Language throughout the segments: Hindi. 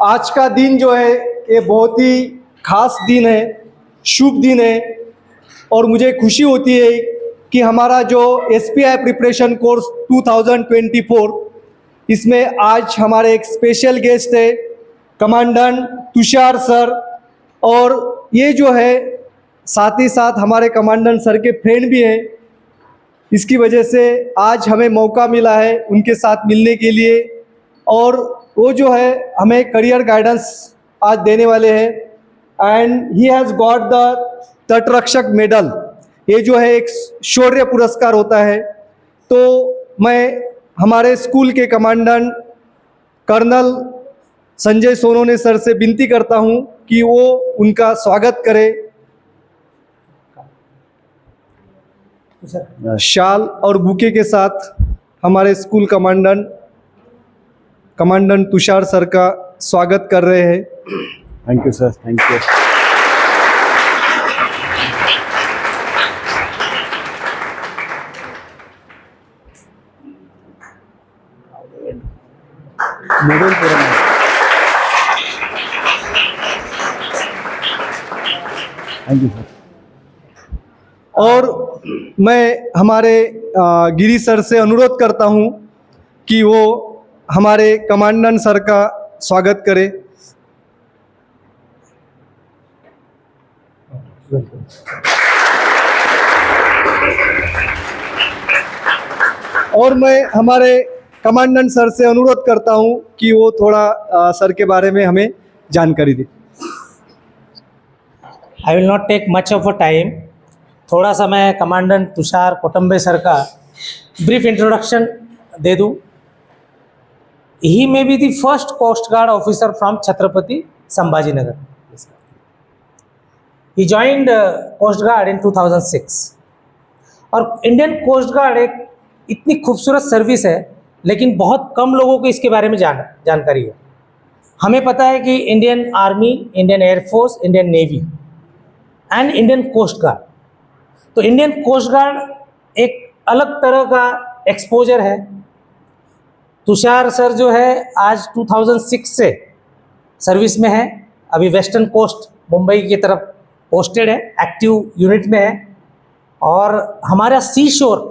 आज का दिन जो है ये बहुत ही खास दिन है, शुभ दिन है और मुझे खुशी होती है कि हमारा जो SPI प्रिपरेशन कोर्स 2024 इसमें आज हमारे एक स्पेशल गेस्ट है कमांडेंट तुषार सर। और ये जो है साथ ही साथ हमारे कमांडेंट सर के फ्रेंड भी हैं। इसकी वजह से आज हमें मौका मिला है उनके साथ मिलने के लिए और वो जो है हमें करियर गाइडेंस आज देने वाले हैं। And he has got the तटरक्षक मेडल। ये जो है एक शौर्य पुरस्कार होता है। तो मैं हमारे स्कूल के commandant colonel Sanjay Sonone sir से विनती करता हूं कि वो उनका स्वागत करें शाल और बुके के साथ। हमारे स्कूल कमांडेंट तुषार सर का स्वागत कर रहे हैं। Thank you sir, thank you. Medal पूरा थैंक यू सर। और मैं हमारे गिरी सर से अनुरोध करता हूं कि वो हमारे कमांडेंट सर का स्वागत करें। और मैं हमारे कमांडेंट सर से अनुरोध करता हूं कि वो थोड़ा सर के बारे में हमें जानकारी दें। I will not take much of a time. थोड़ा सा मैं कमांडेंट तुषार कोटम्बे सर का ब्रीफ इंट्रोडक्शन दे दूं। He may be the first coast guard officer from Chhatrapati Sambhajinagar. He joined coast guard in 2006। और इंडियन कोस्ट गार्ड एक इतनी खूबसूरत सर्विस है, लेकिन बहुत कम लोगों को इसके बारे में जानकारी है। हमें पता है कि Indian army, Indian air force, Indian navy and Indian coast guard. तो इंडियन कोस्ट गार्ड एक अलग तरह का एक्सपोजर है। तुषार सर जो है आज 2006 से सर्विस में है। अभी वेस्टर्न कोस्ट मुंबई की तरफ पोस्टेड है, एक्टिव यूनिट में है। और हमारा सी शोर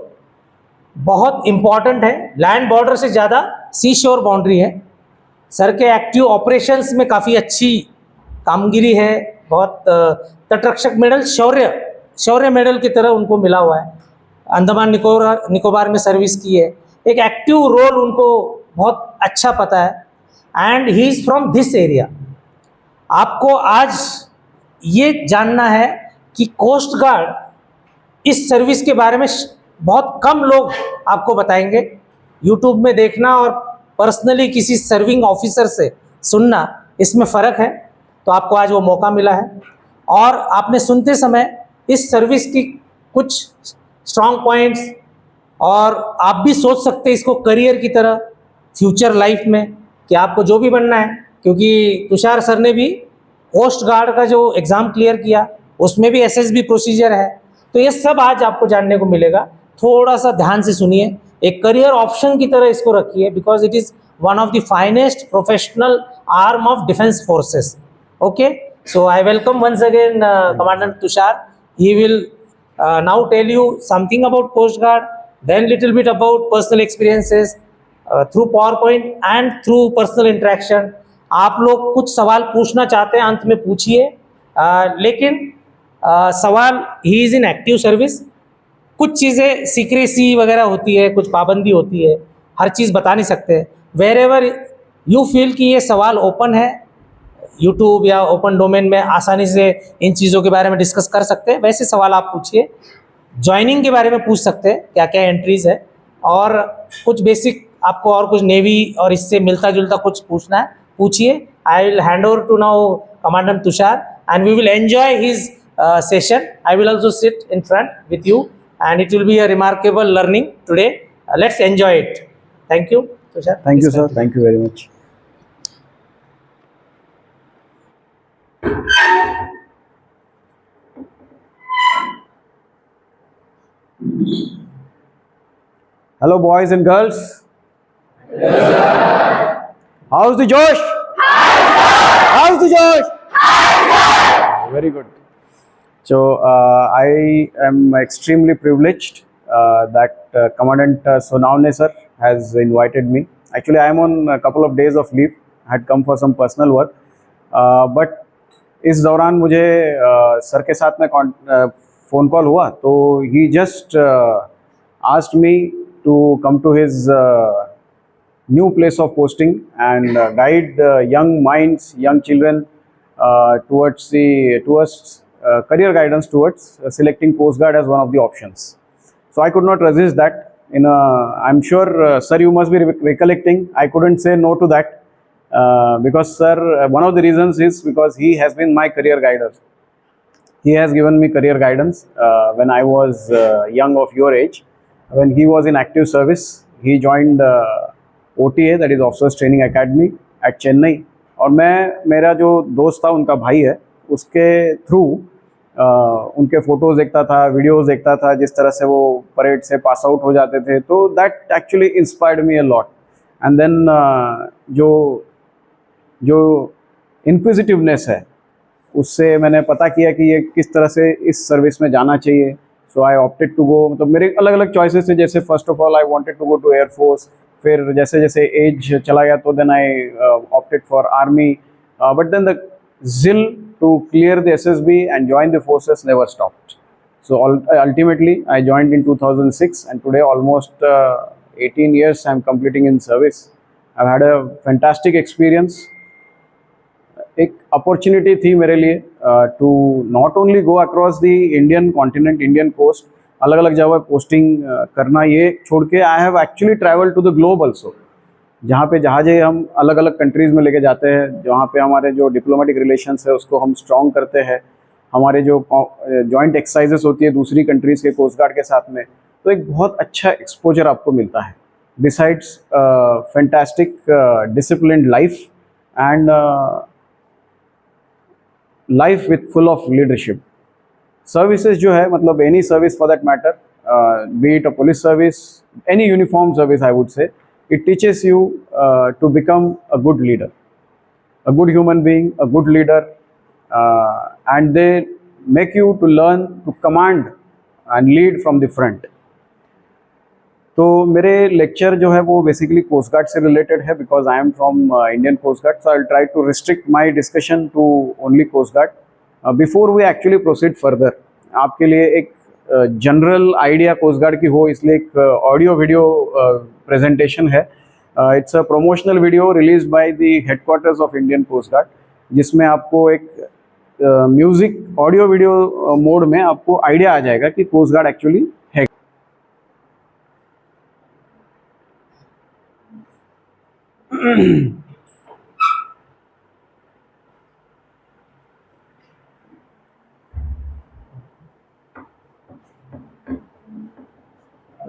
बहुत इम्पॉर्टेंट है। लैंड बॉर्डर से ज़्यादा सी शोर बाउंड्री है। सर के एक्टिव ऑपरेशंस में काफ़ी अच्छी कामगिरी है। बहुत तटरक्षक मेडल शौर्य मेडल की तरह उनको मिला हुआ है। अंडमान निकोबार में सर्विस की है। एक एक्टिव रोल उनको बहुत अच्छा पता है and he is from this area. आपको आज ये जानना है कि कोस्ट गार्ड इस सर्विस के बारे में बहुत कम लोग आपको बताएंगे। यूट्यूब में देखना और पर्सनली किसी सर्विंग ऑफिसर से सुनना, इसमें फ़र्क है। तो आपको आज वो मौका मिला है और आपने सुनते समय इस सर्विस की कुछ स्ट्रॉन्ग पॉइंट्स और आप भी सोच सकते हैं इसको करियर की तरह फ्यूचर लाइफ में कि आपको जो भी बनना है। क्योंकि तुषार सर ने भी कोस्ट गार्ड का जो एग्ज़ाम क्लियर किया उसमें भी SSB प्रोसीजर है। तो ये सब आज आपको जानने को मिलेगा। थोड़ा सा ध्यान से सुनिए, एक करियर ऑप्शन की तरह इसको रखिए, because it is one of the finest professional arm of defence forces. Okay, so I welcome once again Commandant Tushar. He will now tell you something about Coast Guard, then little bit about personal experiences through PowerPoint and through personal interaction. आप लोग कुछ सवाल पूछना चाहते हैं अंत में पूछिए, लेकिन सवाल he is in active service. कुछ चीज़ें सीक्रेसी वगैरह होती है, कुछ पाबंदी होती है, हर चीज़ बता नहीं सकते। वेर एवर यू फील कि ये सवाल ओपन है, यूट्यूब या ओपन डोमेन में आसानी से इन चीज़ों के बारे में डिस्कस कर सकते हैं, वैसे सवाल आप पूछिए। ज्वाइनिंग के बारे में पूछ सकते हैं, क्या क्या एंट्रीज़ है, और कुछ बेसिक आपको और कुछ नेवी और इससे मिलता जुलता कुछ पूछना है, पूछिए। I will hand over to now commandant Tushar and we will enjoy his session. I will also sit in front with you and it will be a remarkable learning today. Let's enjoy it. Thank you, Tushar. Thank you, sir. Thank you very much. Hello, boys and girls. Yes, sir. How's the Josh? How's the Josh? Very good. So I am extremely privileged that Commandant Sonawne sir has invited me. Actually, I am on a couple of days of leave. I had come for some personal work. But इस दौरान मुझे सर के साथ में फ़ोन कॉल हुआ तो ही just asked me to come to his new place of posting and guide young minds, young children towards career guidance towards selecting Coast Guard as one of the options. So I could not resist that. I'm sure, sir, you must be recollecting. I couldn't say no to that because, sir, one of the reasons is because he has been my career guider. He has given me career guidance when I was young of your age. When he was in active service, he joined OTA, that is Officers Training Academy at Chennai. और मैं मेरा जो दोस्त था उनका भाई है उसके थ्रू उनके फ़ोटोज़ देखता था, वीडियोज़ देखता था, जिस तरह से वो परेड से पास आउट हो जाते थे, तो that actually inspired me a lot. And then जो इंक्विजिटिवनेस है उससे मैंने पता किया कि ये किस तरह से इस सर्विस में जाना चाहिए. So I opted to go. मतलब मेरे अलग अलग चॉइसेस थे. जैसे first of all I wanted to go to air force. फिर जैसे जैसे एज चला गया तो then I opted for army. But then the zeal to clear the SSB and join the forces never stopped. So ultimately I joined in 2006 and today almost 18 years I'm completing in service. I've had a fantastic experience. एक अपॉर्चुनिटी थी मेरे लिए to not only go across the Indian continent, Indian coast, अलग अलग जगह पोस्टिंग करना, ये छोड़ के I have actually travel to the globe also, जहाँ पे जहाज़ें हम अलग अलग कंट्रीज़ में लेके जाते हैं, जहाँ पे हमारे जो डिप्लोमेटिक रिलेशंस है उसको हम स्ट्रॉन्ग करते हैं, हमारे जो जॉइंट एक्सरसाइजेस होती है दूसरी कंट्रीज़ के कोस्ट गार्ड के साथ में, तो एक बहुत अच्छा एक्सपोजर आपको मिलता है. Besides fantastic disciplined life and life with full of leadership. Services जो है, मतलब any service for that matter, B it a police service, any uniform service, I would say it teaches you to become a good leader, a good human being, a good leader, and they make you to learn to command and lead from the front. तो मेरे लेक्चर जो है वो बेसिकली कोस्ट गार्ड से रिलेटेड है because I am from Indian coast guard. So I will try to restrict my discussion to only coast guard. Before we actually proceed further, आपके लिए एक जनरल आइडिया कोस्ट गार्ड की हो, इसलिए एक ऑडियो वीडियो प्रेजेंटेशन है. It's a promotional video release by the headquarters of Indian coast guard, जिसमें आपको एक म्यूजिक ऑडियो वीडियो मोड में आपको आइडिया आ जाएगा कि कोस्ट गार्ड एक्चुअली है.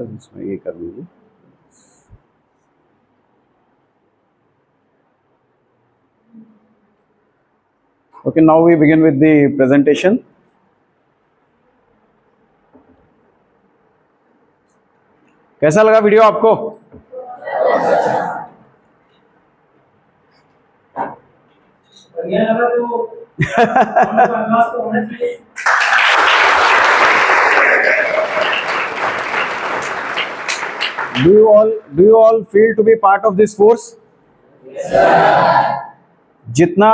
इसमें ये कर लीजिए. Okay, now we begin with the presentation. कैसा लगा वीडियो आपको? बढ़िया लगा तो होना चाहिए. Do you all feel to be part of this force? Yes, sir. जितना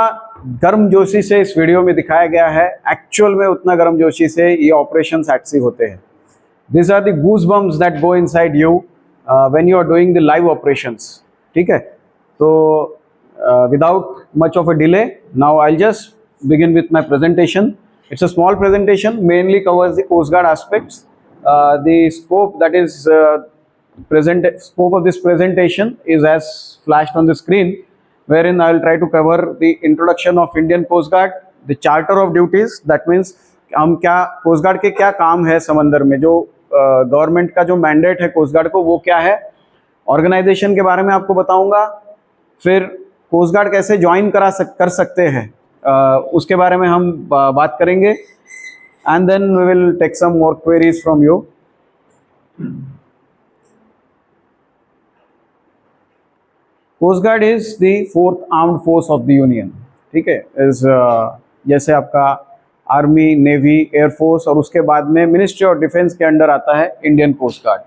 गर्मजोशी से इस वीडियो में दिखाया गया है, एक्चुअल में उतना गर्मजोशी से ये ऑपरेशंस एक्चुअली होते हैं. These are the goosebumps that go inside you when you are doing the live operations. ठीक है? तो without much of a delay, now I'll just begin with my presentation. It's a small presentation, mainly covers the Coast Guard aspects. The scope that is scope of this presentation is as flashed on the screen, wherein I will try to cover the introduction of Indian Coast Guard, the charter of duties, that means हम क्या कोस्ट गार्ड के क्या काम है समंदर में, जो गवर्नमेंट का जो मैंडेट है कोस्ट गार्ड को वो क्या है, ऑर्गेनाइजेशन के बारे में आपको बताऊंगा, फिर कोस्ट गार्ड कैसे ज्वाइन कर सकते हैं उसके बारे में हम बात करेंगे, and then we will take some more queries from you. Coast Guard is the fourth armed force of the Union. ठीक है, इस जैसे आपका आर्मी, नेवी, एयरफोर्स और उसके बाद में मिनिस्ट्री ऑफ डिफेंस के अंडर आता है Indian coast guard.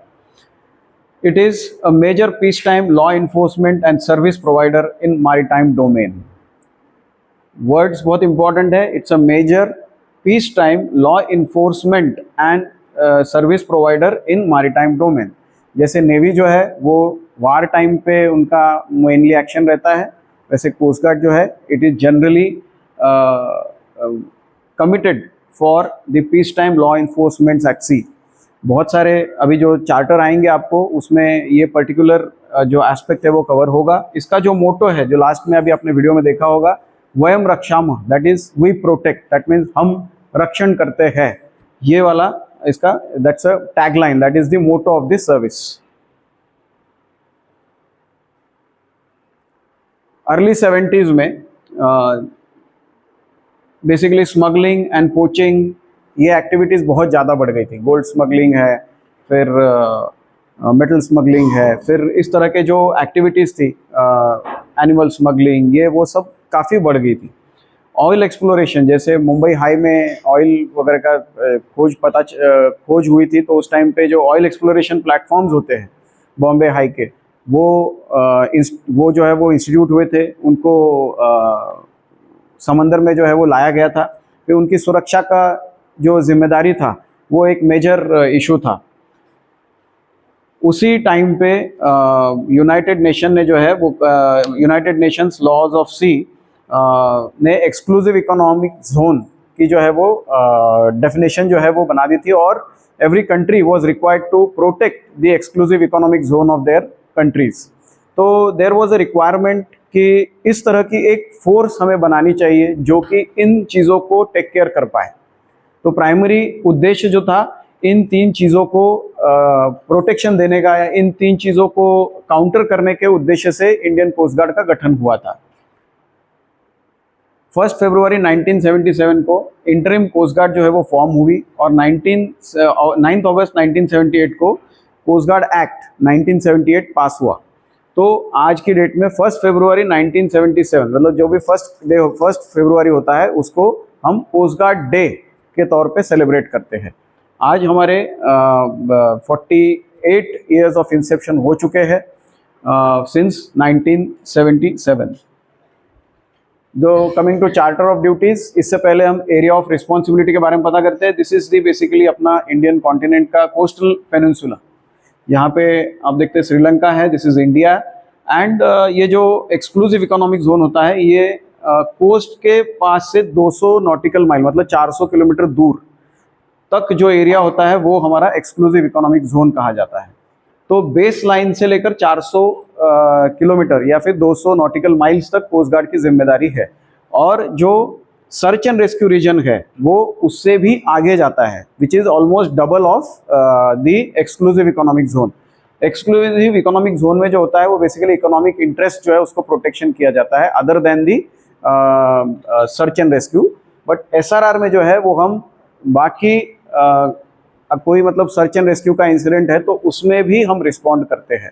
It is a major peacetime law enforcement and service provider in maritime domain. Words बहुत important है. It's a major peacetime law enforcement and service provider in maritime domain. जैसे नेवी जो है वो वार टाइम पे उनका मेनली एक्शन रहता है, वैसे कोस्ट गार्ड जो है it is generally committed for the peace time law enforcement at sea. बहुत सारे अभी जो चार्टर आएंगे आपको उसमें ये पर्टिकुलर जो एस्पेक्ट है वो कवर होगा. इसका जो मोटो है जो लास्ट में अभी आपने वीडियो में देखा होगा, वयम रक्षामः, that is we protect, that means हम रक्षण करते हैं. ये वाला इसका that's a tagline, that is the motto of this service. Early 70s में बेसिकली स्मगलिंग एंड पोचिंग ये एक्टिविटीज़ बहुत ज़्यादा बढ़ गई थी. गोल्ड स्मगलिंग है, फिर मेटल स्मगलिंग है, फिर इस तरह के जो एक्टिविटीज़ थी, एनिमल स्मगलिंग, ये वो सब काफ़ी बढ़ गई थी. ऑयल एक्सप्लोरेशन, जैसे मुंबई हाई में ऑयल वगैरह का खोज हुई थी, तो उस टाइम पे जो ऑयल एक्सप्लोरेशन प्लेटफॉर्म्स होते हैं बॉम्बे हाई के, वो जो है वो इंस्टीट्यूट हुए थे. उनको समंदर में जो है वो लाया गया था. फिर उनकी सुरक्षा का जो जिम्मेदारी था वो एक मेजर इशू था. उसी टाइम पे यूनाइटेड नेशन ने जो है वो यूनाइटेड नेशंस लॉज ऑफ सी ने एक्सक्लूसिव इकोनॉमिक जोन की जो है वो डेफिनेशन जो है वो बना दी थी, और every country was required to protect the exclusive economic zone of their countries. तो देयर वाज अ रिक्वायरमेंट कि इस तरह की एक फोर्स हमें बनानी चाहिए जो कि इन चीज़ों को टेक केयर कर पाए. तो प्राइमरी उद्देश्य जो था इन तीन चीज़ों को प्रोटेक्शन देने का या इन तीन चीज़ों को काउंटर करने के उद्देश्य से इंडियन कोस्ट गार्ड का गठन हुआ था. 1 फरवरी 1977 को इंटरिम कोस्ट गार्ड जो है वो फॉर्म हुई, और 9 अगस्त 1978 को कोस्ट गार्ड एक्ट 1978 पास हुआ. तो आज की डेट में 1 फरवरी 1977 मतलब जो भी फर्स्ट फरवरी होता है उसको हम कोस्ट गार्ड डे के तौर पे सेलिब्रेट करते हैं. आज हमारे 48 ईयर्स ऑफ इंसेप्शन हो चुके हैं सिंस 1977. जो coming to charter of duties, इससे पहले हम एरिया ऑफ रिस्पॉन्सिबिलिटी के बारे में पता करते हैं. दिस इज दी बेसिकली अपना इंडियन कॉन्टिनेंट का कोस्टल पेनिनसुला. यहाँ पे आप देखते हैं श्रीलंका है, दिस इज इंडिया. एंड ये जो एक्सक्लूसिव इकोनॉमिक जोन होता है ये कोस्ट के पास से 200 नॉटिकल माइल मतलब 400 किलोमीटर दूर तक जो एरिया होता है वो हमारा एक्सक्लूसिव इकोनॉमिक जोन कहा जाता है. तो बेस लाइन से लेकर 400 किलोमीटर या फिर 200 नॉटिकल माइल्स तक कोस्ट गार्ड की जिम्मेदारी है. और जो सर्च एंड रेस्क्यू रीजन है वो उससे भी आगे जाता है, which is almost double of the exclusive economic zone. Exclusive economic zone में जो होता है वो बेसिकली इकोनॉमिक इंटरेस्ट जो है उसको प्रोटेक्शन किया जाता है other than the search and rescue. But SRR में जो है वो हम बाकी कोई मतलब सर्च एंड रेस्क्यू का इंसिडेंट है तो उसमें भी हम रिस्पॉन्ड करते हैं.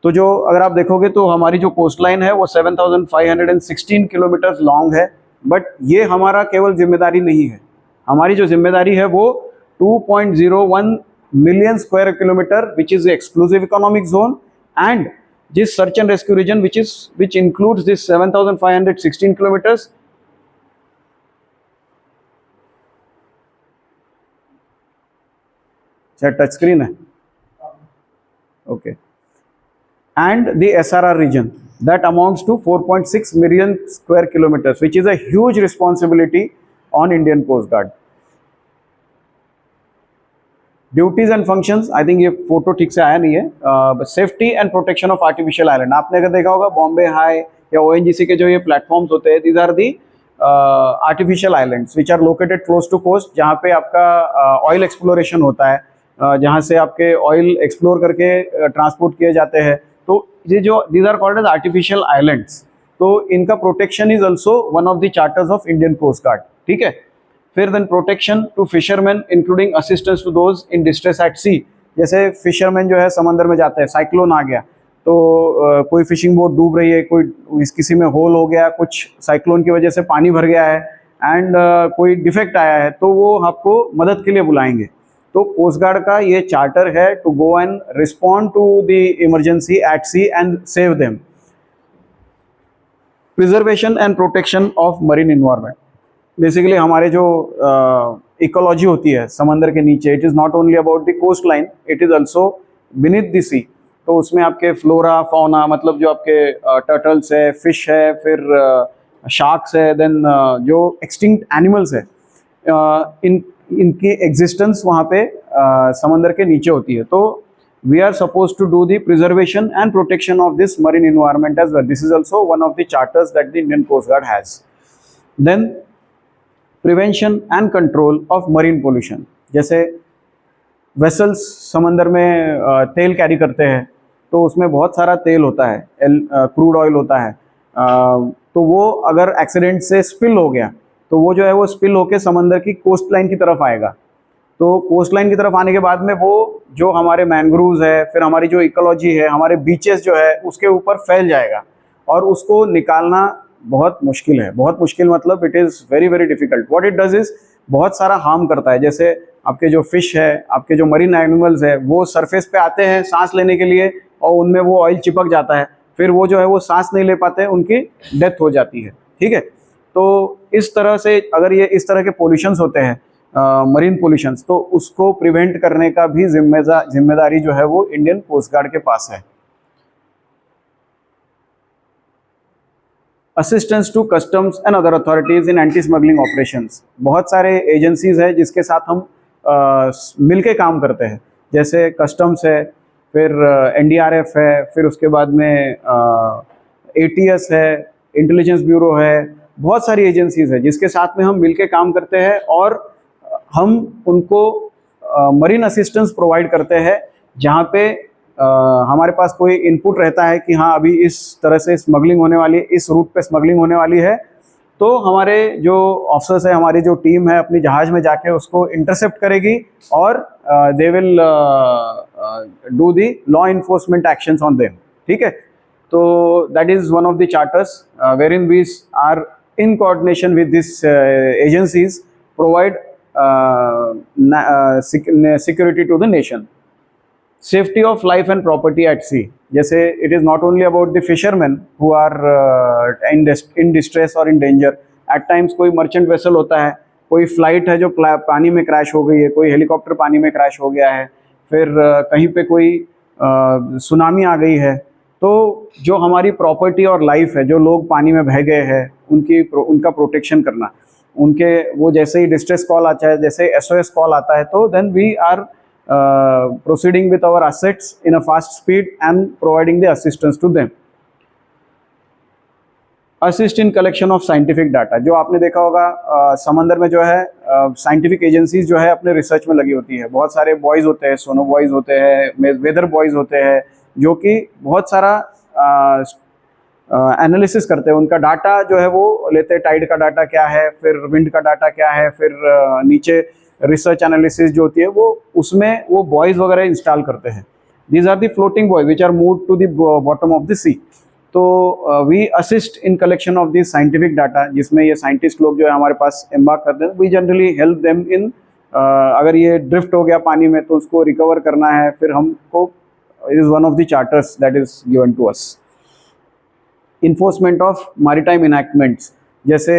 तो जो अगर आप देखोगे तो हमारी जो कोस्ट लाइन है वो 7516 किलोमीटर लॉन्ग है. बट ये हमारा केवल जिम्मेदारी नहीं है, हमारी जो जिम्मेदारी है वो 2.01 million square kilometre which is exclusive economic zone, and this search and rescue region which includes this 7516 kilometers. क्या टच स्क्रीन है? Okay. And the SRR region that amounts to 4.6 million square kilometers, which is a huge responsibility on Indian Coast Guard. Duties and functions, I think ये फोटो ठीक से आया नहीं है. Safety and protection of artificial island, आपने अगर देखा होगा बॉम्बे हाई या ONGC के जो ये प्लेटफॉर्म्स होते हैं, these are the artificial islands which are located close to coast, जहाँ पे आपका ऑयल एक्सप्लोरेशन होता है, जहाँ से आपके ऑयल एक्सप्लोर करके ट्रांसपोर्ट किए जाते हैं. तो ये जो these are called as artificial islands, तो इनका protection is also one of the charters of Indian coast guard. ठीक है. फिर then protection to fisherman including assistance to those in distress at sea. जैसे फिशरमैन जो है समंदर में जाते हैं, साइक्लोन आ गया तो कोई फिशिंग बोट डूब रही है, कोई किसी में होल हो गया, कुछ साइक्लोन की वजह से पानी भर गया है एंड कोई डिफेक्ट आया है, तो वो आपको मदद के लिए बुलाएंगे। तो कोस्ट गार्ड का ये चार्टर है to go and respond to the emergency at sea and save them. Preservation and protection of marine environment, basically हमारे जो इकोलॉजी होती है समंदर के नीचे, it is not only about the coast line, it is also beneath the sea. तो उसमें आपके फ्लोरा फौना, मतलब जो आपके टर्टल्स है, फिश है, फिर शार्क्स है, देन जो एक्सटिंक्ट एनिमल्स है, इनकी एग्जिस्टेंस वहाँ पे समंदर के नीचे होती है। तो we are suppose to do the preservation and protection of this marine environment as well. This is also one of the charters that the Indian coast guard has. Then prevention and control of marine pollution, जैसे वेसल्स समंदर में तेल कैरी करते हैं, तो उसमें बहुत सारा तेल होता है, क्रूड ऑयल होता है, तो वो अगर एक्सीडेंट से स्पिल हो गया तो वो जो है वो स्पिल होके समंदर की कोस्ट लाइन की तरफ आएगा। तो कोस्ट लाइन की तरफ आने के बाद में वो जो हमारे मैंग्रोव्स है, फिर हमारी जो इकोलॉजी है, हमारे बीचेस जो है, उसके ऊपर फैल जाएगा और उसको निकालना बहुत मुश्किल है। बहुत मुश्किल मतलब it is very very difficult. What it does is बहुत सारा हार्म करता है। जैसे आपके जो फिश है, आपके जो मरीन एनिमल्स है, वो सरफेस पे आते हैं सांस लेने के लिए और उनमें वो ऑयल चिपक जाता है, फिर वो जो है वो सांस नहीं ले पाते, उनकी डेथ हो जाती है। ठीक है, तो इस तरह से अगर ये इस तरह के पोल्यूशंस होते हैं, मरीन पोल्यूशंस, तो उसको प्रिवेंट करने का भी जिम्मेदारी जो है वो इंडियन कोस्ट गार्ड के पास है। Assistance to customs and other authorities in anti smuggling operations, बहुत सारे एजेंसीज हैं जिसके साथ हम मिलके काम करते हैं। जैसे कस्टम्स है, फिर एनडीआरएफ है, फिर उसके बाद में एटीएस है, इंटेलिजेंस ब्यूरो है, बहुत सारी एजेंसीज है जिसके साथ में हम मिलके काम करते हैं और हम उनको मरीन असिस्टेंस प्रोवाइड करते हैं। जहाँ पे हमारे पास कोई इनपुट रहता है कि हाँ अभी इस तरह से स्मगलिंग होने वाली है, इस रूट पे स्मगलिंग होने वाली है, तो हमारे जो ऑफिसर्स है, हमारी जो टीम है, अपनी जहाज़ में जाके उसको इंटरसेप्ट करेगी और they will do the law enforcement actions on them. ठीक है, तो that is one of the charters wherein we are in coordination with these agencies provide security to the nation. Safety of life and property at sea, जैसे it is not only about the fishermen who are in distress or in danger. At times कोई merchant vessel होता है, कोई फ्लाइट है जो पानी में क्रैश हो गई है, कोई हेलीकॉप्टर पानी में क्रैश हो गया है, फिर कहीं पे कोई सुनामी आ गई है, तो जो हमारी प्रॉपर्टी और लाइफ है, जो लोग पानी में बह गए हैं, उनका प्रोटेक्शन करना, उनके वो जैसे ही डिस्ट्रेस कॉल आता है, जैसे एसओएस कॉल आता है, तो then we are proceeding with our assets in a fast speed and providing the assistance to them. Assist in collection of scientific data, जो आपने देखा होगा समंदर में जो है साइंटिफिक एजेंसीज जो है अपने रिसर्च में लगी होती है। बहुत सारे बॉयज़ होते हैं, सोनो बॉयज़ होते हैं, वेदर बॉयज़ होते हैं, जो कि बहुत सारा एनालिसिस करते हैं। उनका डाटा जो है वो लेते हैं, टाइड का डाटा क्या है, फिर विंड का डाटा क्या है, फिर नीचे रिसर्च एनालिसिस जो होती है वो उसमें वो बॉयज़ वगैरह इंस्टॉल करते हैं। These are the floating buoys which are move to the bottom of the sea. तो we assist in collection of this scientific data, जिसमें ये साइंटिस्ट लोग जो है हमारे पास एम्बार्क करते हैं। We generally help them in, अगर ये ड्रिफ्ट हो गया पानी में तो उसको रिकवर करना है, फिर हमको it is one of the charters that is given to us. Enforcement of maritime enactments, जैसे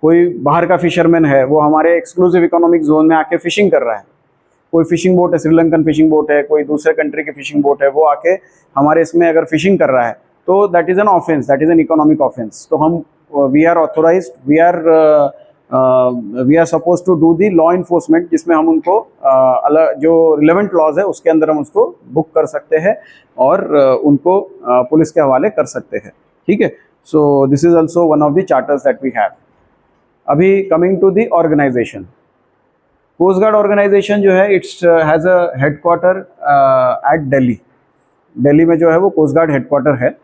कोई बाहर का फिशरमैन है, वो हमारे एक्सक्लूसिव इकोनॉमिक जोन में आके फिशिंग कर रहा है, कोई फिशिंग बोट है, श्रीलंकन फिशिंग बोट है, कोई दूसरे कंट्री की फिशिंग बोट है, वो आके हमारे इसमें अगर फिशिंग कर रहा है, तो that is an offence, that is an economic offence. तो हम we are authorised, we are suppose to do the law enforcement, जिसमें हम उनको अलग जो रिलेवेंट लॉज है उसके अंदर हम उसको बुक कर सकते हैं और उनको पुलिस के हवाले कर सकते हैं। ठीक है, so this is also one of the charters that we have. अभी coming to the organization, coast guard organization जो है it's has a headquarter at Delhi. Delhi में जो है वो कोस्ट गार्ड हेडक्वार्टर है,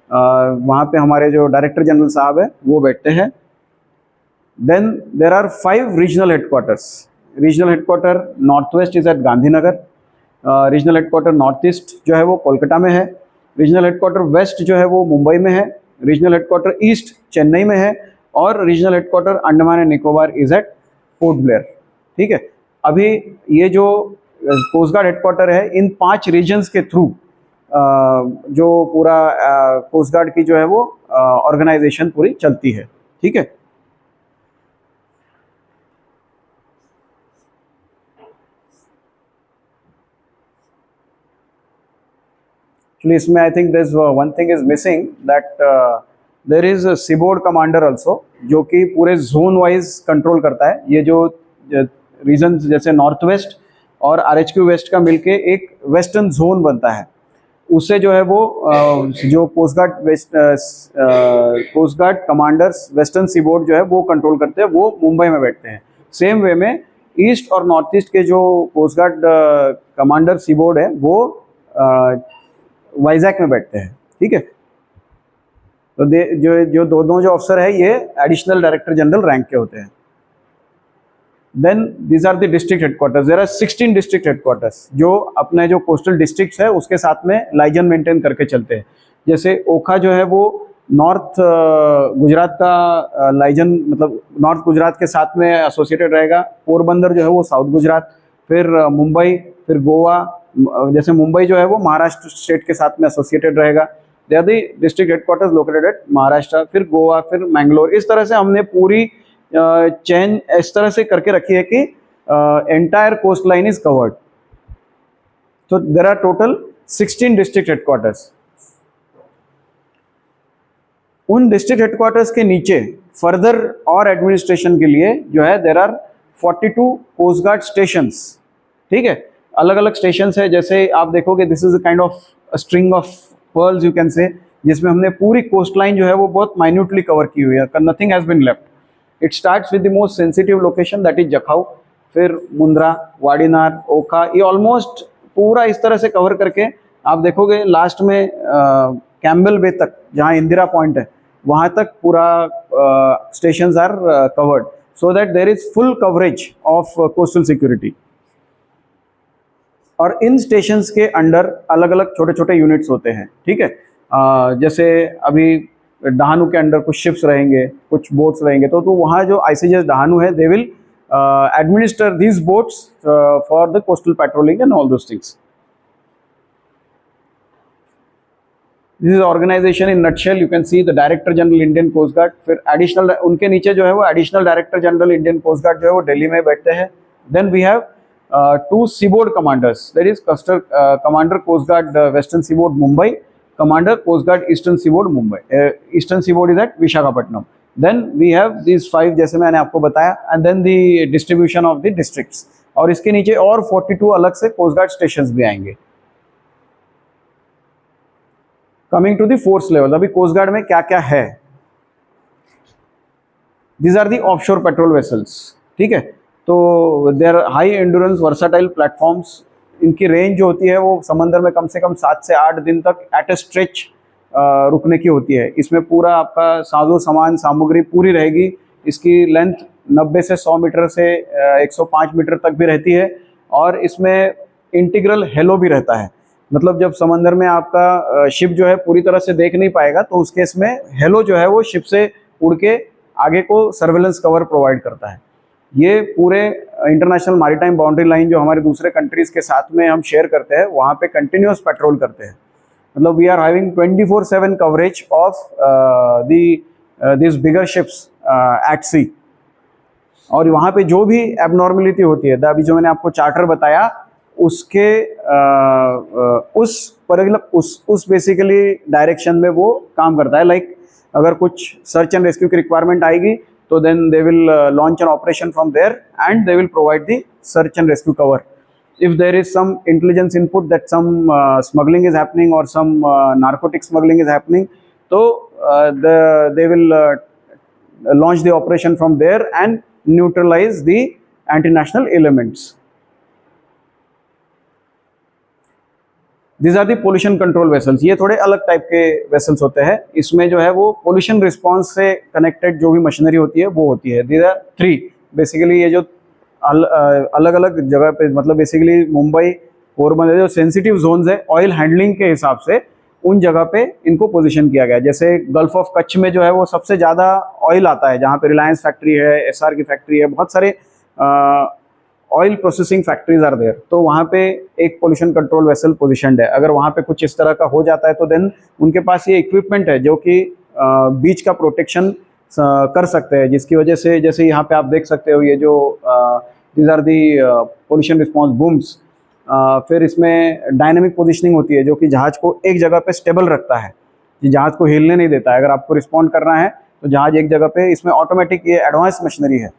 वहाँ पे हमारे जो डायरेक्टर जनरल साहब है वो बैठते हैं। Then there are 5 regional headquarters. Regional headquarter Northwest is at Gandhinagar, regional headquarter north east जो है वो कोलकाता में है, रीजनल हेडक्वार्टर वेस्ट जो है वो मुंबई में है, रीजनल हेडक्वार्टर ईस्ट चेन्नई में है, और regional headquarter Andaman and Nicobar is at Port Blair. ठीक है, अभी ये जो कोस्ट गार्ड हेडक्वार्टर है, इन 5 रीजन्स के थ्रू जो पूरा कोस्ट गार्ड की जो है वो ऑर्गेनाइजेशन पूरी चलती है। ठीक है, एक्चुअली इसमें I think this one thing is missing, that there is seaboard commander also, जो कि पूरे जोन वाइज कंट्रोल करता है। ये जो रीजन जैसे नॉर्थ वेस्ट और RHQ वेस्ट का मिलके एक वेस्टर्न जोन बनता है, उससे जो है वो जो coast guard west coast guard commanders western seaboard जो है वो कंट्रोल करते हैं, वो मुंबई में बैठते हैं। सेम वे में ईस्ट और नॉर्थ ईस्ट के जो कोस्ट गार्ड कमांडर सीबोर्ड है वो वाइजैक में बैठते हैं। ठीक है, तो जो दोनों जो अफसर है ये एडिशनल डायरेक्टर जनरल रैंक के होते हैं। Then these are the district headquarters. There are 16 district headquarters जो अपने जो कोस्टल डिस्ट्रिक्ट्स है उसके साथ में लाइजन मेंटेन करके चलते हैं। जैसे ओखा जो है वो नॉर्थ गुजरात का लाइजन, मतलब नॉर्थ गुजरात के साथ में एसोसिएटेड रहेगा। पोरबंदर जो है वो साउथ गुजरात, फिर मुंबई, फिर गोवा। जैसे मुंबई जो है वो महाराष्ट्र स्टेट के साथ में एसोसिएटेड रहेगा। They are the district headquarters located at Maharashtra, फिर गोवा, फिर मैंगलोर। इस तरह से हमने पूरी चेन इस तरह से करके रखी है कि entire coast line is covered. तो there are total 16 district headquarters. उन डिस्ट्रिक्ट हेडक्वार्टर्स के नीचे फर्दर और एडमिनिस्ट्रेशन के लिए जो है there are 42 coast guard stations. ठीक है, अलग अलग स्टेशंस है। जैसे आप देखोगे this is a kind of string of pearls you can say, जिसमें हमने पूरी कोस्ट लाइन जो है वो बहुत माइन्यूटली कवर की हुई है। Nothing has been left. It starts with the most sensitive location that is Jakhau, फिर मुंद्रा, वाडीनार, ओखा, ये ऑलमोस्ट पूरा इस तरह से कवर करके आप देखोगे लास्ट में कैम्बल बे तक, जहाँ इंदिरा पॉइंट है, वहाँ तक पूरा stations are covered, so that there is full coverage of coastal security. और इन स्टेशंस के अंडर अलग अलग छोटे छोटे यूनिट्स होते हैं। ठीक है, जैसे अभी डहानू के अंडर कुछ शिप्स रहेंगे, कुछ बोट्स रहेंगे, तो वहाँ जो ICGS डहानू है they will administer these boats for the coastal patrolling and all those things. This is organisation in nutshell. You can see the director general Indian coast guard, फिर एडिशनल उनके नीचे जो है वो additional director general Indian coast guard जो है वो दिल्ली में बैठते हैं। Then we have 2 seaboard commanders, that is Commander Coast Guard Western Seaboard Mumbai, Commander Coast Guard Eastern Seaboard Mumbai. Eastern Seaboard is at Visakhapatnam. Then we have these 5 जैसे मैंने आपको बताया, and then the distribution of the districts. और इसके नीचे और 42 अलग से Coast Guard stations भी आएंगे। Coming to the force level, अभी Coast Guard में क्या क्या है? These are the offshore patrol vessels. ठीक है, तो देर हाई एंड्योरेंस वर्साटाइल प्लेटफॉर्म्स। इनकी रेंज जो होती है वो समंदर में कम से कम 7 से 8 दिन तक एट ए स्ट्रेच रुकने की होती है। इसमें पूरा आपका साजो सामान सामग्री पूरी रहेगी। इसकी लेंथ 90 से 100 मीटर से 105 मीटर तक भी रहती है। और इसमें इंटीग्रल हेलो भी रहता है, मतलब जब समंदर में आपका शिप जो है पूरी तरह से देख नहीं पाएगा तो उस केस में हेलो जो है वो शिप से उड़ के आगे को सर्वेलेंस कवर प्रोवाइड करता है। ये पूरे इंटरनेशनल मैरीटाइम बाउंड्री लाइन जो हमारे दूसरे कंट्रीज़ के साथ में हम शेयर करते हैं, वहाँ पे कंटिन्यूस पेट्रोल करते हैं। मतलब we are having 24/7 coverage of this bigger ships at sea. और वहाँ पे जो भी एबनॉर्मलिटी होती है, अभी जो मैंने आपको चार्टर बताया उसके उस बेसिकली डायरेक्शन में वो काम करता है। लाइक अगर कुछ सर्च एंड रेस्क्यू की रिक्वायरमेंट आएगी तो then they will launch an operation from there and they will provide the search and rescue cover. If there is some intelligence input that some smuggling is happening or some narcotic smuggling is happening, so they will launch the operation from there and neutralize the anti-national elements. These are the pollution control vessels. ये थोड़े अलग टाइप के वेसल्स होते हैं। इसमें जो है वो पोल्यूशन रिस्पॉन्स से कनेक्टेड जो भी मशीनरी होती है वो होती है। These are 3 basically. ये जो अलग अलग जगह पे, मतलब बेसिकली मुंबई, पोरबंदर जो सेंसिटिव जोन्स है ऑयल हैंडलिंग के हिसाब से, उन जगह पे इनको पोजीशन किया गया। जैसे गल्फ ऑफ कच्छ में जो है वो सबसे ज़्यादा ऑयल आता है, जहाँ पे रिलायंस फैक्ट्री है, एसआर की फैक्ट्री है, बहुत सारे oil processing factories are there. तो वहाँ पे एक पोल्यूशन कंट्रोल वेसल पोजिशनड है। अगर वहाँ पे कुछ इस तरह का हो जाता है तो देन उनके पास ये इक्विपमेंट है जो कि बीच का प्रोटेक्शन कर सकते हैं, जिसकी वजह से जैसे यहाँ पे आप देख सकते हो ये जो these are the pollution response booms. फिर इसमें डायनेमिक पोजीशनिंग होती है जो कि जहाज को एक जगह पे स्टेबल रखता है, कि जहाज को हिलने नहीं देता है। अगर आपको रिस्पॉन्ड करना है तो जहाज एक जगह पे, इसमें ऑटोमेटिक ये एडवांस मशीनरी है।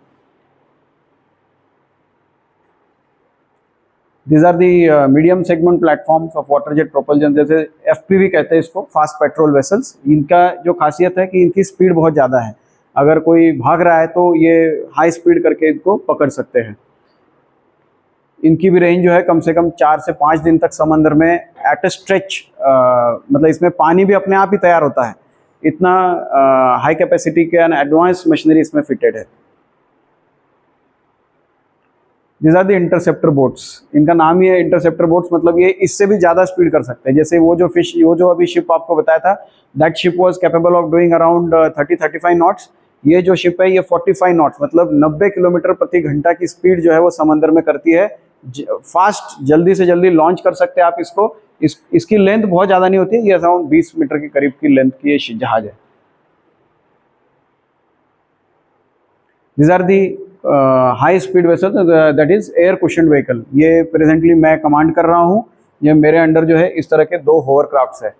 These are the medium segment platforms of water jet propulsion, जैसे FPV कहते हैं इसको, फास्ट पेट्रोल वेसल्स। इनका जो खासियत है कि इनकी स्पीड बहुत ज़्यादा है। अगर कोई भाग रहा है तो ये हाई स्पीड करके इनको पकड़ सकते हैं। इनकी भी रेंज जो है कम से कम 4 से 5 दिन तक समंदर में एट ए स्ट्रेच, मतलब इसमें पानी भी अपने आप ही तैयार होता है। इतना हाई कैपेसिटी के एंड एडवांस मशीनरी इसमें फिटेड है। These are the interceptor boats. इनका नाम ही है इंटरसेप्टर बोट्स, मतलब ये इससे भी ज़्यादा स्पीड कर सकते हैं। जैसे वो जो अभी शिप आपको बताया था, that ship was capable of doing around 30-35 knots. ये जो शिप है ये 45 नॉट्स, मतलब 90 किलोमीटर प्रति घंटा की स्पीड जो है वो समंदर में करती है। फास्ट, जल्दी से जल्दी लॉन्च कर सकते हैं आप इसको। इसकी लेंथ बहुत ज़्यादा नहीं होती है, ये अराउंड 20 मीटर के करीब की लेंथ की ये जहाज है। These are the high speed vessel, that is air cushioned vehicle. ये प्रेजेंटली मैं कमांड कर रहा हूँ। ये मेरे अंडर जो है इस तरह के 2 होवरक्राफ्ट्स है।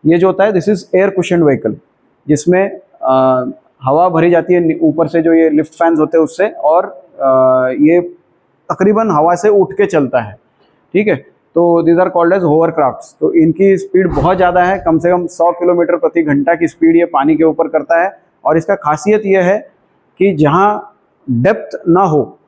ये जो होता है this is air cushioned vehicle, जिसमें हवा भरी जाती है ऊपर से, जो ये लिफ्ट फैंस होते हैं उससे, और ये तकरीबन हवा से उठ के चलता है। ठीक है, तो दीज आर कॉल्ड एज होवरक्राफ्ट्स। तो इनकी स्पीड बहुत ज़्यादा है, कम से कम 100 किलोमीटर प्रति घंटा की स्पीड ये पानी के ऊपर करता है। और इसका खासियत ये है कि जहाँ डेप्थ ना हो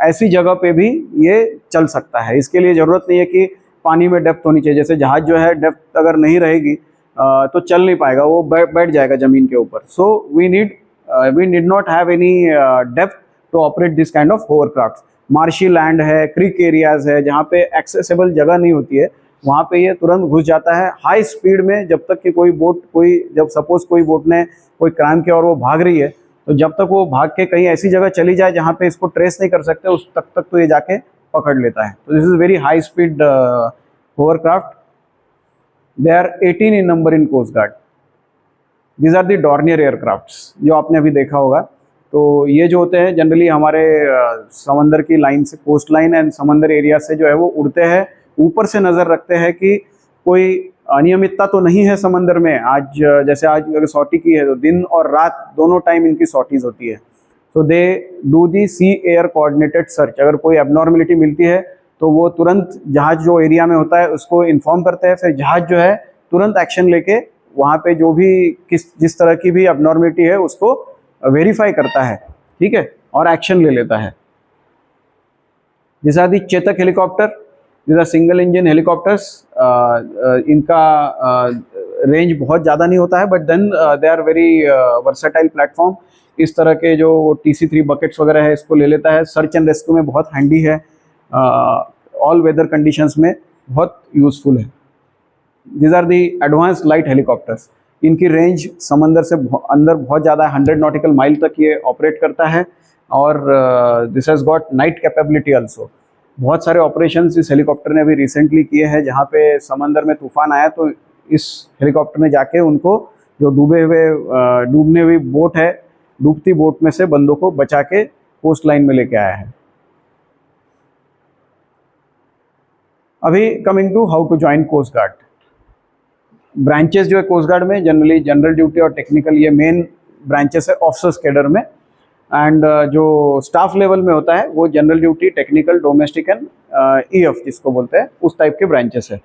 ऐसी जगह पे भी ये चल सकता है। इसके लिए ज़रूरत नहीं है कि पानी में डेप्थ होनी चाहिए। जैसे जहाज जो है डेप्थ अगर नहीं रहेगी तो चल नहीं पाएगा, वो बैठ जाएगा ज़मीन के ऊपर। So we need not have any depth to operate this kind of hovercrafts. Marshy land है, क्रीक एरियाज़ है, जहाँ पे एक्सेसिबल जगह नहीं होती है, वहाँ पे ये तुरंत घुस जाता है हाई स्पीड में। जब तक कि जब सपोज कोई बोट ने कोई क्राइम किया और वो भाग रही है, तो जब तक वो भाग के कहीं ऐसी जगह चली जाए जहाँ पे इसको ट्रेस नहीं कर सकते, उस तक तो ये जाके पकड़ लेता है। तो this is very high speed hovercraft. They are 18 in number in coast guard. These are the Dornier aircrafts जो आपने अभी देखा होगा। तो ये जो होते हैं जनरली हमारे समंदर की लाइन से, कोस्ट लाइन एंड समंदर एरिया से जो है वो उड़ते हैं, ऊपर से नज़र रखते हैं कि कोई अनियमितता तो नहीं है समंदर में। आज अगर सॉटी की है तो दिन और रात दोनों टाइम इनकी सॉटीज होती है। So they do the sea air coordinated search. अगर कोई एबनॉर्मलिटी मिलती है तो वो तुरंत जहाज जो एरिया में होता है उसको इन्फॉर्म करते हैं। फिर जहाज जो है तुरंत एक्शन लेके वहाँ पे जो भी जिस तरह की भी एबनॉर्मलिटी है उसको वेरीफाई करता है, ठीक है, और एक्शन ले लेता है। जैसा the Chetak helicopter, this are single engine helicopters. इनका रेंज बहुत ज़्यादा नहीं होता है, but then they are very versatile platform. इस तरह के जो TC3 बकेट्स वगैरह है इसको ले लेता है। सर्च एंड रेस्क्यू में बहुत हैंडी है, ऑल वेदर कंडीशंस में बहुत यूज़फुल है। These are the advance light helicopters. इनकी रेंज समंदर से अंदर बहुत ज़्यादा है, 100 नॉटिकल माइल तक ये ऑपरेट करता है। और this has got night capability also. बहुत सारे ऑपरेशंस इस हेलीकॉप्टर ने अभी रिसेंटली किए हैं, जहाँ पे समंदर में तूफान आया तो इस हेलीकॉप्टर में जाके उनको जो डूबने हुई बोट है, डूबती बोट में से बंदों को बचा के कोस्ट लाइन में लेके आया है। अभी coming to how to join coast guard. Branches जो है कोस्ट गार्ड में जनरली जनरल ड्यूटी और टेक्निकल, ये मेन ब्रांचेस है ऑफिसर्स कैडर में। एंड जो स्टाफ लेवल में होता है वो general duty, technical, domestic and EF जिसको बोलते हैं, उस टाइप के ब्रांचेस है।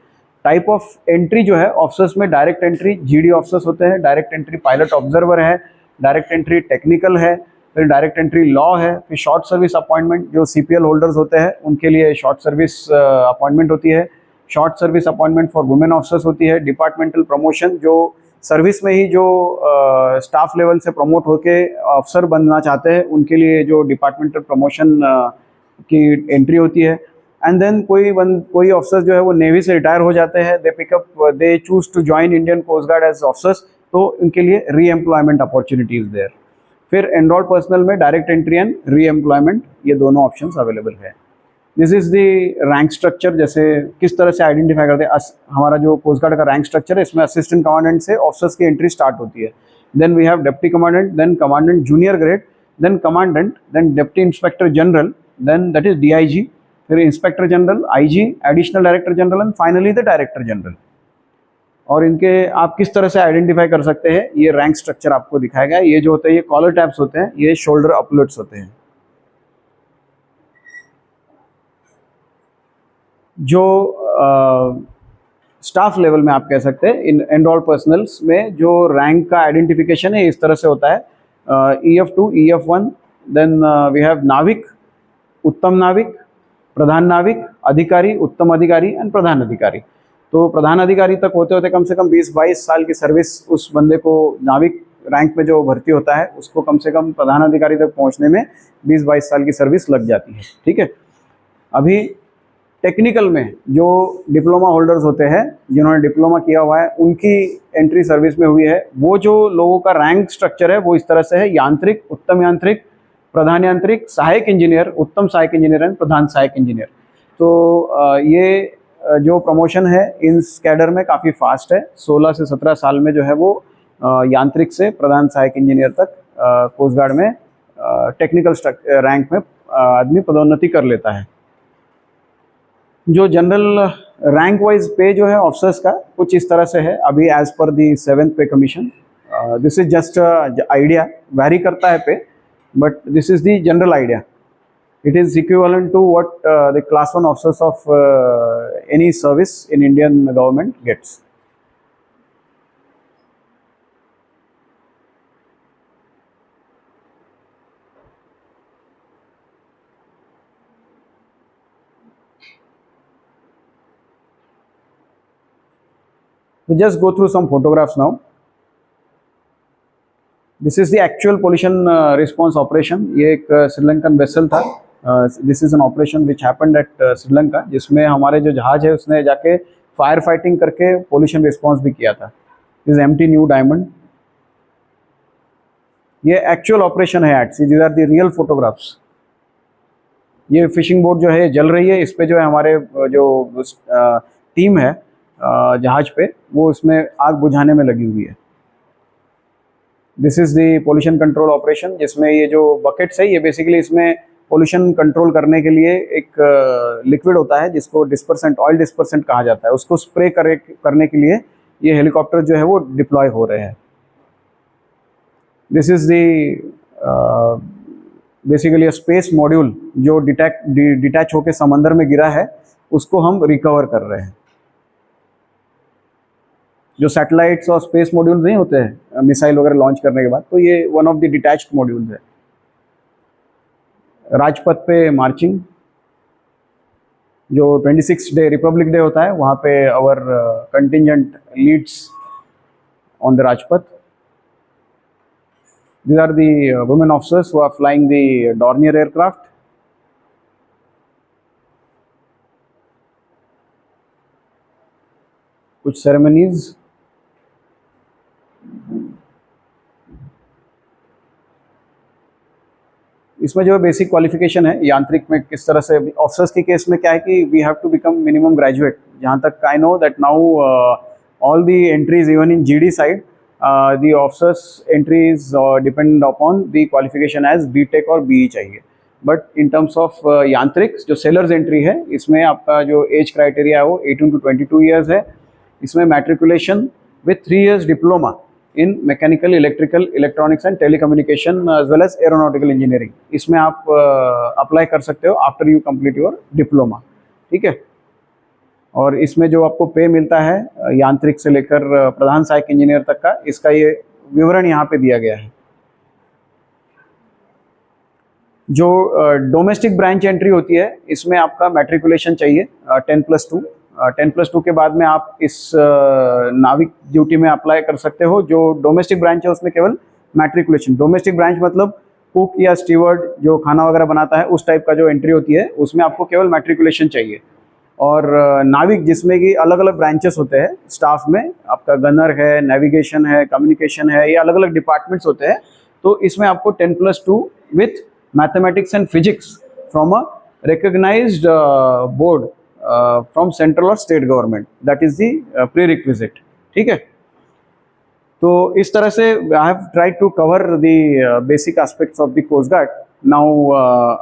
टाइप ऑफ एंट्री जो है ऑफिसर्स में डायरेक्ट एंट्री GD ऑफिसर्स होते हैं, डायरेक्ट एंट्री पायलट ऑब्जर्वर है, डायरेक्ट एंट्री टेक्निकल है, फिर डायरेक्ट एंट्री लॉ है, फिर शॉर्ट सर्विस अपॉइंटमेंट जो CPL होल्डर्स होते हैं उनके लिए शॉर्ट सर्विस अपॉइंटमेंट होती है। Short service appointment for women officers होती है। डिपार्टमेंटल प्रमोशन, जो सर्विस में ही जो स्टाफ लेवल से प्रमोट होके अफसर बनना चाहते हैं उनके लिए जो डिपार्टमेंटल प्रमोशन की एंट्री होती है। एंड देन कोई ऑफिसर जो है वो नेवी से रिटायर हो जाते हैं, they choose to join Indian coast guard as officers, तो उनके लिए री एम्प्लॉयमेंट अपॉर्चुनिटीज देयर। फिर एनरोल्ड पर्सनल में direct entry and reemployment, ये दोनों ऑप्शंस अवेलेबल है। This is the rank structure, जैसे किस तरह से आइडेंटिफाई करते हैं। हमारा जो कोस्ट गार्ड का रैंक स्ट्रक्चर है, इसमें असिस्टेंट कमांडेंट से ऑफिसर्स की एंट्री स्टार्ट होती है, then we have deputy commandant, then commandant junior grade, then commandant, then deputy inspector general, then that is DIG, फिर inspector general, IG, additional director general and finally the director general. और इनके आप किस तरह से आइडेंटिफाई कर सकते हैं, ये रैंक स्ट्रक्चर आपको दिखाया गया है। ये जो होते हैं ये कॉलर टैब्स होते हैं, ये शोल्डर अपलट्स होते हैं। जो स्टाफ लेवल में आप कह सकते हैं, इन एनरोल्ड पर्सनल्स में जो रैंक का आइडेंटिफिकेशन है इस तरह से होता है, EF2, EF1, then we have नाविक, उत्तम नाविक, प्रधान नाविक, अधिकारी, उत्तम अधिकारी एंड प्रधान अधिकारी। तो प्रधान अधिकारी तक होते होते कम से कम 20-22 साल की सर्विस उस बंदे को, नाविक रैंक में जो भर्ती होता है उसको कम से कम प्रधान अधिकारी तक पहुंचने में 20-22 साल की सर्विस लग जाती है। ठीक है, अभी टेक्निकल में जो डिप्लोमा होल्डर्स होते हैं, जिन्होंने डिप्लोमा किया हुआ है, उनकी एंट्री सर्विस में हुई है। वो जो लोगों का रैंक स्ट्रक्चर है वो इस तरह से है, यांत्रिक, उत्तम यांत्रिक, प्रधान यांत्रिक, सहायक इंजीनियर, उत्तम सहायक इंजीनियर एंड प्रधान सहायक इंजीनियर। तो ये जो प्रमोशन है इन कैडर में काफ़ी फास्ट है। 16 से 17 साल में जो है वो यांत्रिक से प्रधान सहायक इंजीनियर तक कोस्ट गार्ड में टेक्निकल रैंक में आदमी पदोन्नति कर लेता है। जो जनरल रैंक वाइज पे जो है ऑफिसर्स का कुछ इस तरह से है अभी as per the 7th pay commission. This is just idea, vary करता है pay, but this is the general idea. It is equivalent to what the class 1 officers of any service in Indian government gets. So just go through some photographs now. This is the actual pollution response operation. ये एक श्रीलंकन वेसल था। This is an operation which happened at Sri Lanka, जिसमें हमारे जो जहाज है उसने जाके फायर फाइटिंग करके पोल्यूशन रिस्पॉन्स भी किया था। दिस एम्प्टी न्यू डायमंड, ये एक्चुअल ऑपरेशन है at sea, these are the real photographs. ये फिशिंग बोट जो है जल रही है, इस पे जो है हमारे जो टीम है जहाज पे, वो इसमें आग बुझाने में लगी हुई है। This is the pollution control operation, जिसमें ये जो बकेट्स है ये बेसिकली इसमें पोल्यूशन कंट्रोल करने के लिए एक लिक्विड होता है जिसको डिस्पर्सेंट, ऑयल डिस्पर्सेंट कहा जाता है, उसको स्प्रे करने के लिए ये हेलीकॉप्टर जो है वो डिप्लॉय हो रहे हैं। This is the basically space module जो डिटैच होकर समंदर में गिरा है, उसको हम रिकवर कर रहे हैं। जो सैटेलाइट्स और स्पेस मॉड्यूल नहीं होते हैं मिसाइल वगैरह लॉन्च करने के बाद, तो ये one of the detached modules है। राजपथ पे मार्चिंग, जो 26 डे रिपब्लिक डे होता है वहाँ पे our contingent leads on the Rajpath. These are the women officers who are flying the Dornier aircraft. कुछ सेरेमनीज, इसमें जो बेसिक क्वालिफिकेशन है यांत्रिक में किस तरह से, ऑफिसर्स के केस में क्या है कि we have to become minimum graduate. जहाँ तक I know that now all the entries even in GD side, the officers entries depend upon the qualification as BTech और BE चाहिए। बट इन टर्म्स ऑफ यांत्रिक जो सेलर्स एंट्री है, इसमें आपका जो एज क्राइटेरिया है वो 18 to 22 ईयर्स है। इसमें matriculation with 3 years diploma in mechanical, electrical, electronics and telecommunication as well as aeronautical engineering, इसमें आप अप्लाई कर सकते हो after you complete your diploma. ठीक है, और इसमें जो आपको पे मिलता है यांत्रिक से लेकर प्रधान सहायक इंजीनियर तक का, इसका ये विवरण यहाँ पे दिया गया है। जो डोमेस्टिक ब्रांच एंट्री होती है, इसमें आपका मैट्रिकुलेशन चाहिए 10+2। 10+2 के बाद में आप इस नाविक ड्यूटी में अप्लाई कर सकते हो। जो डोमेस्टिक ब्रांच है उसमें केवल मैट्रिकुलेशन, डोमेस्टिक ब्रांच मतलब कुक या स्टीवर्ड जो खाना वगैरह बनाता है उस टाइप का जो एंट्री होती है, उसमें आपको केवल मैट्रिकुलेशन चाहिए। और नाविक जिसमें कि अलग अलग ब्रांचेस होते हैं स्टाफ में, आपका गनर है, नेविगेशन है, कम्युनिकेशन है, ये अलग अलग डिपार्टमेंट्स होते हैं। तो इसमें आपको 10+2 with mathematics and physics from a recognized board from central और state government, that is the prerequisite. ठीक है, तो इस तरह से I have tried to cover the basic aspects of the coast guard. Now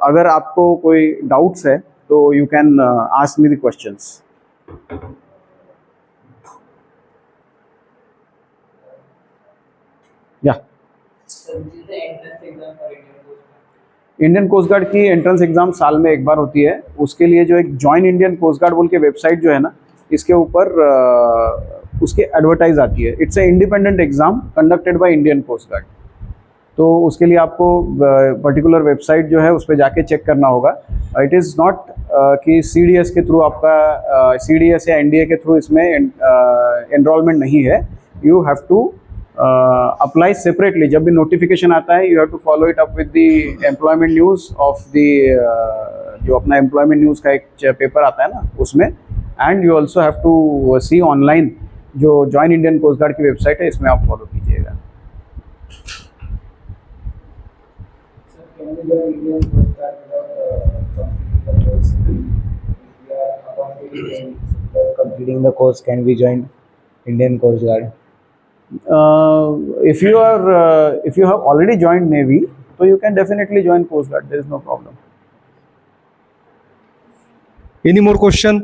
अगर आपको कोई डाउट्स है तो you can ask me the questions. या इंडियन कोस्ट गार्ड की एंट्रेंस एग्जाम साल में एक बार होती है। उसके लिए जो एक जॉइन इंडियन कोस्ट गार्ड बोल के वेबसाइट जो है ना, इसके ऊपर उसके एडवर्टाइज आती है। It's a independent exam conducted by Indian coast guard. तो उसके लिए आपको पर्टिकुलर वेबसाइट जो है उस पर जाके चेक करना होगा। इट इज़ नॉट कि CDS के थ्रू आपका CDS या NDA के थ्रू इसमें एनरोलमेंट नहीं है। You have to apply separately. जब भी नोटिफिकेशन आता है, you have to follow it up with the employment news of the जो अपना एम्प्लॉयमेंट न्यूज़ का एक पेपर आता है ना उसमें। And you also have to see online जो जॉइन इंडियन कोस्ट गार्ड की वेबसाइट है, इसमें आप फॉलो कीजिएगा। Completing the course, can we join Indian Coast Guard? If you have already joined Navy, so you can definitely join Coast Guard. There is no problem. Any more question?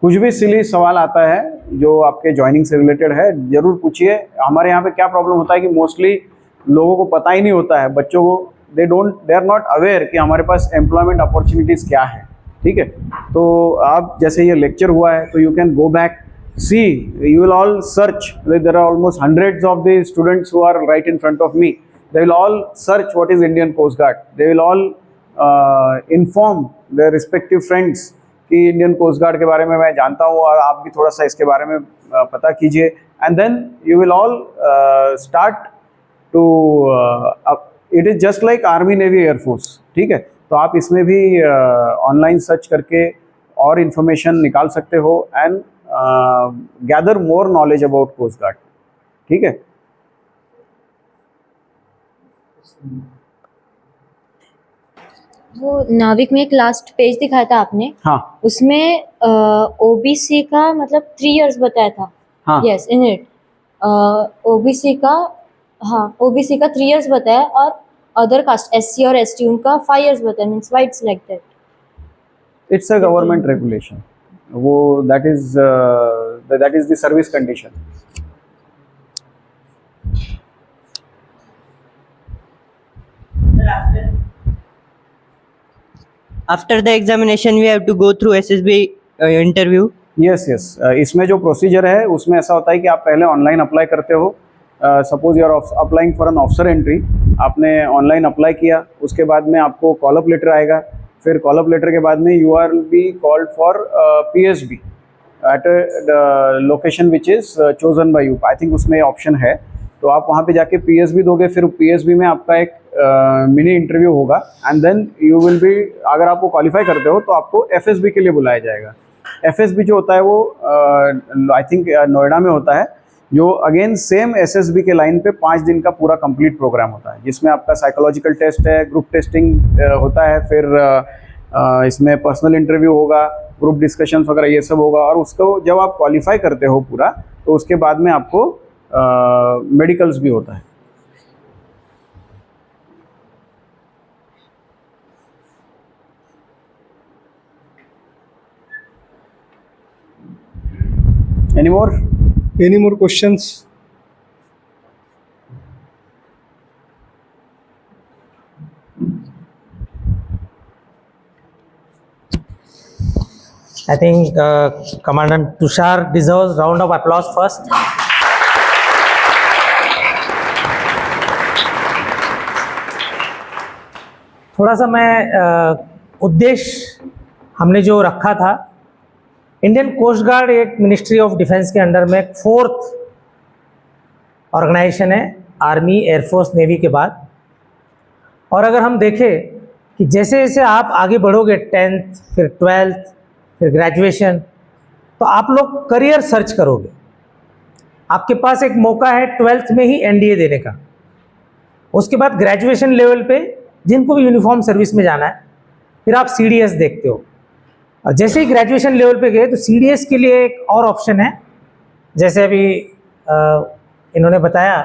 कुछ भी सिली सवाल आता है जो आपके ज्वाइनिंग से रिलेटेड है, जरूर पूछिए। हमारे यहाँ पे क्या प्रॉब्लम होता है कि मोस्टली लोगों को पता ही नहीं होता है, बच्चों को दे आर नॉट अवेयर कि हमारे पास एम्प्लॉयमेंट अपॉर्चुनिटीज़ क्या है। ठीक है, तो आप जैसे ये लेक्चर हुआ है तो you can go back, see, you will all search, there are almost hundreds of the students who are right in front of me, they will all search what is Indian coast guard, they will all inform their respective friends कि इंडियन कोस्ट गार्ड के बारे में मैं जानता हूँ और आप भी थोड़ा सा इसके बारे में पता कीजिए। And then you will all start to, it is just like army, navy, air force. ठीक है, तो आप इसमें भी ऑनलाइन सर्च करके और इन्फॉर्मेशन निकाल सकते हो and gather more knowledge about coast guard. ठीक है, वो नाविक में एक लास्ट पेज दिखाया था आपने, हाँ उसमें OBC का मतलब 3 years बताया था। हाँ यस, इन इट OBC का, हाँ OBC का 3 years बताया और अदर कास्ट SC और ST उनका 5 years बताया। Means why it's like that? It's a government regulation, वो that is the service condition. After the examination, we have to go through SSB interview. Yes yes, इसमें जो प्रोसीजर है उसमें ऐसा होता है कि आप पहले ऑनलाइन अप्लाई करते हो। Suppose you are applying for an officer entry, आपने ऑनलाइन अप्लाई किया, उसके बाद में आपको कॉल अप लेटर आएगा। फिर कॉल अप लेटर के बाद में you are be called for PSB at location which is chosen by you. I think उसमें ऑप्शन है, तो आप वहाँ पे जाके PSB दोगे। फिर PSB में आपका एक मिनी इंटरव्यू होगा and then you will be, अगर आप वो क्वालिफाई करते हो तो आपको FSB के लिए बुलाया जाएगा। FSB जो होता है वो आई थिंक नोएडा में होता है, जो अगेन सेम SSB के लाइन पे 5 दिन का पूरा कंप्लीट प्रोग्राम होता है, जिसमें आपका साइकोलॉजिकल टेस्ट है, ग्रुप टेस्टिंग होता है, फिर इसमें पर्सनल इंटरव्यू होगा, ग्रुप डिस्कशंस वगैरह ये सब होगा। और उसको जब आप क्वालिफाई करते हो पूरा, तो उसके बाद में आपको मेडिकल्स भी होता है। Any more questions? I think Commandant Tushar deserves round of applause first. थोड़ा सा मैं उद्देश्य हमने जो रखा था, इंडियन कोस्ट गार्ड एक मिनिस्ट्री ऑफ डिफेंस के अंडर में 4th ऑर्गेनाइजेशन है आर्मी, एयरफोर्स, नेवी के बाद। और अगर हम देखें कि जैसे जैसे आप आगे बढ़ोगे 10th, फिर 12th, फिर ग्रेजुएशन, तो आप लोग करियर सर्च करोगे। आपके पास एक मौका है 12th में ही एनडीए देने का। उसके बाद ग्रेजुएशन लेवल पे जिनको भी यूनिफॉर्म सर्विस में जाना है, फिर आप सीडीएस देखते हो। और जैसे ही ग्रेजुएशन लेवल पे गए तो सीडीएस के लिए एक और ऑप्शन है, जैसे अभी इन्होंने बताया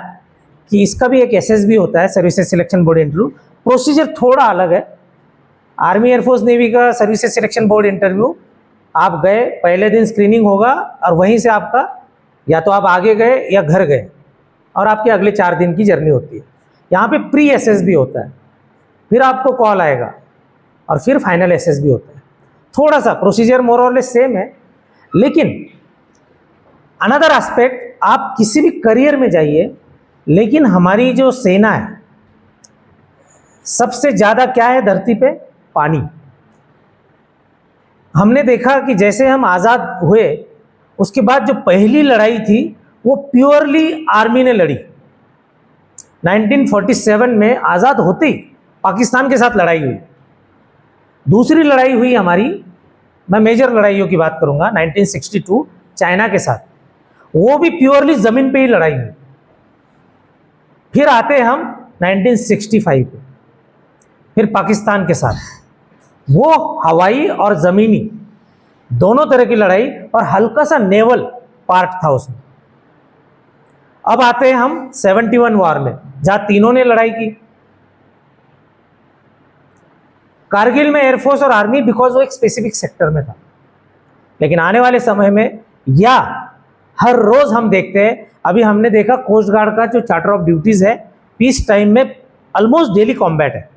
कि इसका भी एक एसएसबी होता है, services selection board interview. Procedure थोड़ा अलग है। आर्मी, एयरफोर्स, नेवी का सर्विसेज सिलेक्शन बोर्ड इंटरव्यू, आप गए, पहले दिन स्क्रीनिंग होगा और वहीं से आपका या तो आप आगे गए या घर गए, और आपके अगले 4 दिन की जर्नी होती है। यहाँ पे प्री एसएसबी होता है, फिर आपको कॉल आएगा और फिर फाइनल एसएसबी होता है। थोड़ा सा प्रोसीजर मोर और लेस सेम है, लेकिन अनदर एस्पेक्ट, आप किसी भी करियर में जाइए, लेकिन हमारी जो सेना है, सबसे ज़्यादा क्या है धरती पे? पानी। हमने देखा कि जैसे हम आज़ाद हुए, उसके बाद जो पहली लड़ाई थी वो प्योरली आर्मी ने लड़ी। 1947 में आज़ाद होते ही पाकिस्तान के साथ लड़ाई हुई। दूसरी लड़ाई हुई हमारी, मैं मेजर लड़ाइयों की बात करूंगा, 1962 चाइना के साथ, वो भी प्योरली ज़मीन पे ही लड़ाई हुई। फिर आते हम 1965 पे, फिर पाकिस्तान के साथ, वो हवाई और ज़मीनी दोनों तरह की लड़ाई, और हल्का सा नेवल पार्ट था उसमें। अब आते हैं हम 71 वार में, जहां तीनों ने लड़ाई की। कारगिल में एयरफोर्स और आर्मी, बिकॉज वो एक स्पेसिफिक सेक्टर में था। लेकिन आने वाले समय में, या हर रोज हम देखते हैं, अभी हमने देखा कोस्ट गार्ड का जो चार्टर ऑफ ड्यूटीज है, पीस टाइम में ऑलमोस्ट डेली कॉम्बैट है।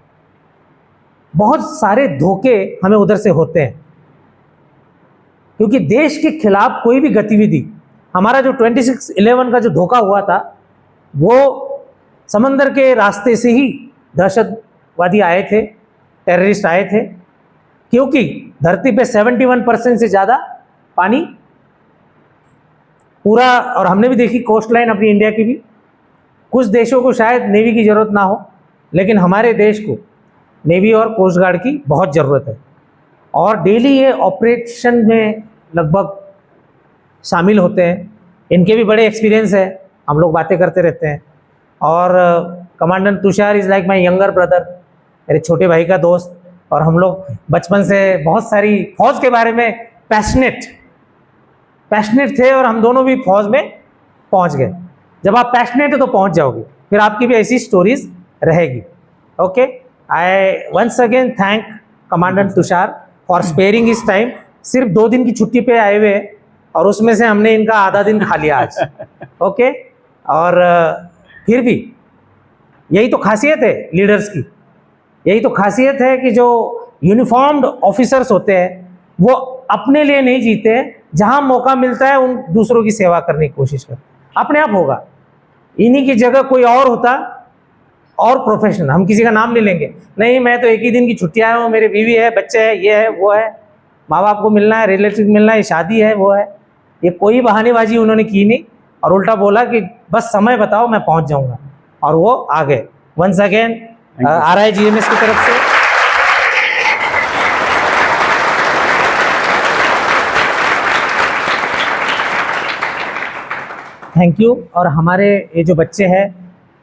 बहुत सारे धोखे हमें उधर से होते हैं, क्योंकि देश के खिलाफ कोई भी गतिविधि, हमारा जो 26/11 का जो धोखा हुआ था, वो समंदर के रास्ते से ही दहशतवादी आए थे, टेररिस्ट आए थे, क्योंकि धरती पे 71% से ज़्यादा पानी पूरा। और हमने भी देखी कोस्ट लाइन अपनी इंडिया की भी। कुछ देशों को शायद नेवी की ज़रूरत ना हो, लेकिन हमारे देश को नेवी और कोस्ट गार्ड की बहुत ज़रूरत है। और डेली ये ऑपरेशन में लगभग शामिल होते हैं। इनके भी बड़े एक्सपीरियंस है, हम लोग बातें करते रहते हैं। और commandant Tushar is like my younger brother, मेरे छोटे भाई का दोस्त। और हम लोग बचपन से बहुत सारी फौज के बारे में पैशनेट थे, और हम दोनों भी फौज में पहुंच गए। जब आप पैशनेट हो तो पहुंच जाओगे, फिर आपकी भी ऐसी स्टोरीज रहेगी। Okay, I once again thank commandant Tushar for sparing his time. सिर्फ 2 दिन की छुट्टी पे आए हुए, और उसमें से हमने इनका आधा दिन खा लिया आज। ओके, और फिर भी यही तो खासियत है लीडर्स की, यही तो खासियत है कि जो यूनिफॉर्म्ड ऑफिसर्स होते हैं वो अपने लिए नहीं जीते, जहां मौका मिलता है उन दूसरों की सेवा करने की कोशिश करते, अपने आप होगा। इन्हीं की जगह कोई और होता, और प्रोफेशनल, हम किसी का नाम नहीं लेंगे, नहीं मैं तो 1 ही दिन की छुट्टी आया हूँ, मेरे बीवी है, बच्चे है, ये है, वो है, माँ बाप को मिलना है, रिलेटिव मिलना है, शादी है, वो है। ये कोई बहानेबाजी उन्होंने की नहीं, और उल्टा बोला कि बस समय बताओ मैं पहुँच जाऊँगा, और वो आ गए। वंस अगेन RIGMS की तरफ से थैंक यू। और हमारे ये जो बच्चे हैं,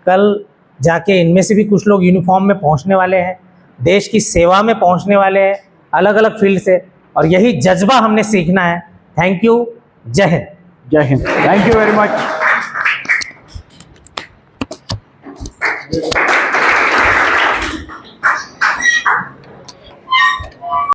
कल जाके इनमें से भी कुछ लोग यूनिफॉर्म में पहुंचने वाले हैं, देश की सेवा में पहुंचने वाले हैं, अलग अलग फील्ड से, और यही जज्बा हमने सीखना है। थैंक यू, जय हिंद। जय Hind, thank you very much.